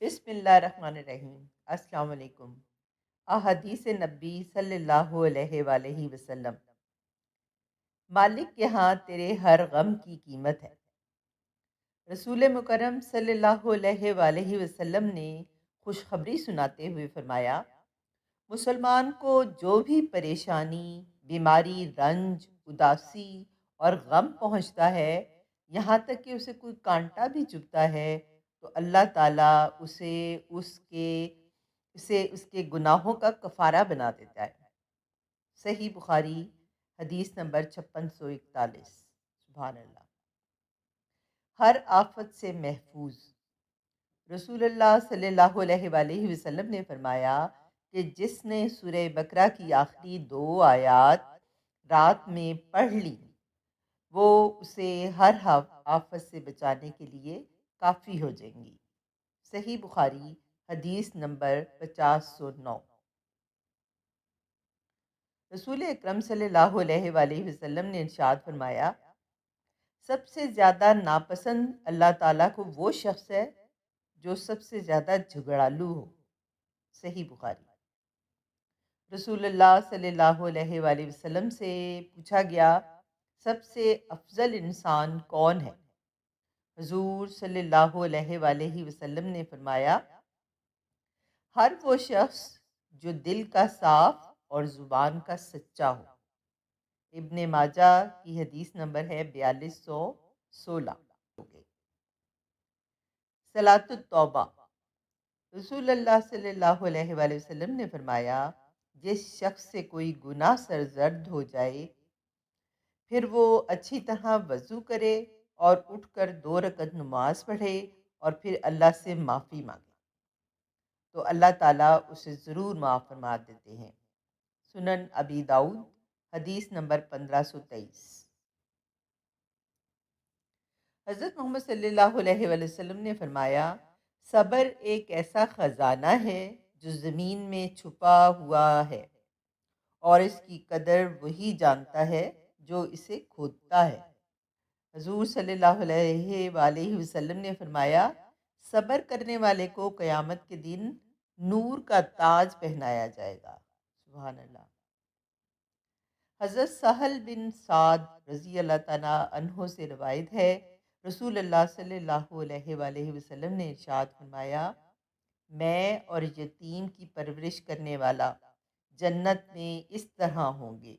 بسم اللہ الرحمن الرحیم۔ السلام علیکم۔ احادیث نبی صلی اللہ علیہ وآلہ وسلم۔ مالک کے ہاں تیرے ہر غم کی قیمت ہے۔ رسول مکرم صلی اللہ علیہ وآلہ وسلم نے خوشخبری سناتے ہوئے فرمایا، مسلمان کو جو بھی پریشانی، بیماری، رنج، اداسی اور غم پہنچتا ہے، یہاں تک کہ اسے کوئی کانٹا بھی چبھتا ہے، تو اللہ تعالیٰ اس کے گناہوں کا کفارہ بنا دیتا ہے۔ صحیح بخاری، حدیث نمبر 5641۔ سبحان اللہ۔ ہر آفت سے محفوظ۔ رسول اللہ صلی اللہ علیہ وآلہ وسلم نے فرمایا کہ جس نے سورہ بقرہ کی آخری 2 آیات رات میں پڑھ لی، وہ اسے ہر آفت سے بچانے کے لیے کافی ہو جائیں گی۔ صحیح بخاری، حدیث نمبر 5009۔ رسول اکرم صلی اللہ علیہ وآلہ وسلم نے ارشاد فرمایا، سب سے زیادہ ناپسند اللہ تعالیٰ کو وہ شخص ہے جو سب سے زیادہ جھگڑالو ہو۔ صحیح بخاری۔ رسول اللہ صلی اللہ علیہ وآلہ وسلم سے پوچھا گیا، سب سے افضل انسان کون ہے؟ حضور صلی اللہ علیہ وآلہ وسلم نے فرمایا، ہر وہ شخص جو دل کا صاف اور زبان کا سچا ہو۔ ابن ماجہ کی حدیث نمبر ہے 4216۔ صلاۃ التوبہ۔ رسول اللہ صلی اللہ علیہ وآلہ وسلم نے فرمایا، جس شخص سے کوئی گناہ سرزد ہو جائے، پھر وہ اچھی طرح وضو کرے اور اٹھ کر 2 رکعت نماز پڑھے اور پھر اللہ سے معافی مانگے، تو اللہ تعالیٰ اسے ضرور معاف فرما دیتے ہیں۔ سنن ابی داؤد، حدیث نمبر 1523۔ حضرت محمد صلی اللہ علیہ وآلہ وسلم نے فرمایا، صبر ایک ایسا خزانہ ہے جو زمین میں چھپا ہوا ہے، اور اس کی قدر وہی جانتا ہے جو اسے کھودتا ہے۔ حضور صلی اللہ علیہ وآلہ وسلم نے فرمایا، صبر کرنے والے کو قیامت کے دن نور کا تاج پہنایا جائے گا۔ سبحان اللہ۔ حضرت سہل بن سعد رضی اللہ تعالیٰ عنہ سے روایت ہے، رسول اللہ صلی اللہ علیہ وآلہ وسلم نے ارشاد فرمایا، میں اور یتیم کی پرورش کرنے والا جنت میں اس طرح ہوں گے۔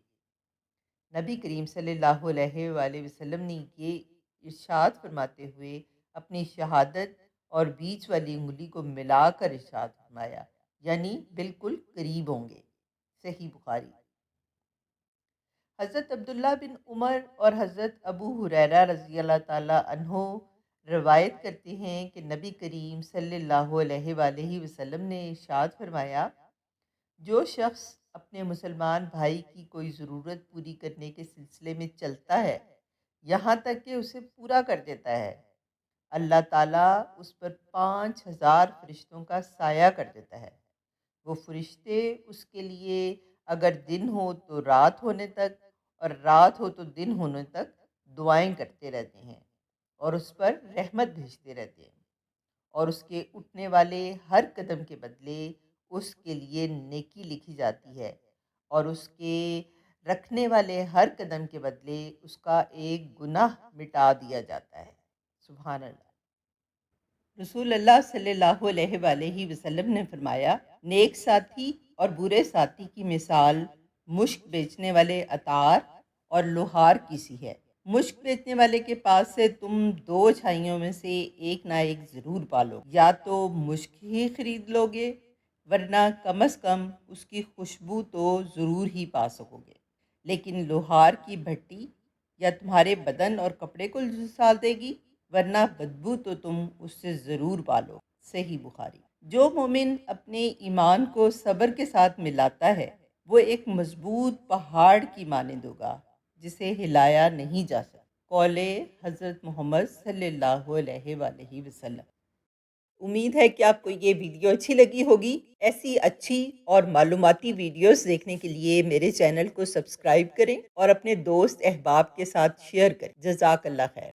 نبی کریم صلی اللہ علیہ وآلہ وسلم نے یہ ارشاد فرماتے ہوئے اپنی شہادت اور بیچ والی انگلی کو ملا کر ارشاد فرمایا، یعنی بالکل قریب ہوں گے۔ صحیح بخاری۔ حضرت عبداللہ بن عمر اور حضرت ابو ہریرہ رضی اللہ تعالیٰ عنہ روایت کرتے ہیں کہ نبی کریم صلی اللہ علیہ وآلہ وسلم نے ارشاد فرمایا، جو شخص اپنے مسلمان بھائی کی کوئی ضرورت پوری کرنے کے سلسلے میں چلتا ہے، یہاں تک کہ اسے پورا کر دیتا ہے، اللہ تعالیٰ اس پر 5000 فرشتوں کا سایہ کر دیتا ہے۔ وہ فرشتے اس کے لیے اگر دن ہو تو رات ہونے تک اور رات ہو تو دن ہونے تک دعائیں کرتے رہتے ہیں اور اس پر رحمت بھیجتے رہتے ہیں، اور اس کے اٹھنے والے ہر قدم کے بدلے اس کے لیے نیکی لکھی جاتی ہے، اور اس کے رکھنے والے ہر قدم کے بدلے اس کا ایک گناہ مٹا دیا جاتا ہے۔ سبحان اللہ۔ رسول اللہ صلی اللہ علیہ وآلہ وسلم نے فرمایا، نیک ساتھی اور برے ساتھی کی مثال مشک بیچنے والے عطار اور لوہار کی سی ہے۔ مشک بیچنے والے کے پاس سے تم 2 چھائیوں میں سے ایک نہ ایک ضرور پالو، یا تو مشک ہی خرید لو گے، ورنہ کم از کم اس کی خوشبو تو ضرور ہی پا سکو گے، لیکن لوہار کی بھٹی یا تمہارے بدن اور کپڑے کو جھلسا دے گی، ورنہ بدبو تو تم اس سے ضرور پالو۔ صحیح بخاری۔ جو مومن اپنے ایمان کو صبر کے ساتھ ملاتا ہے، وہ ایک مضبوط پہاڑ کی مانند ہوگا جسے ہلایا نہیں جا سکتا۔ قول حضرت محمد صلی اللہ علیہ وآلہ وسلم۔ امید ہے کہ آپ کو یہ ویڈیو اچھی لگی ہوگی۔ ایسی اچھی اور معلوماتی ویڈیوز دیکھنے کے لیے میرے چینل کو سبسکرائب کریں اور اپنے دوست احباب کے ساتھ شیئر کریں۔ جزاک اللہ خیر۔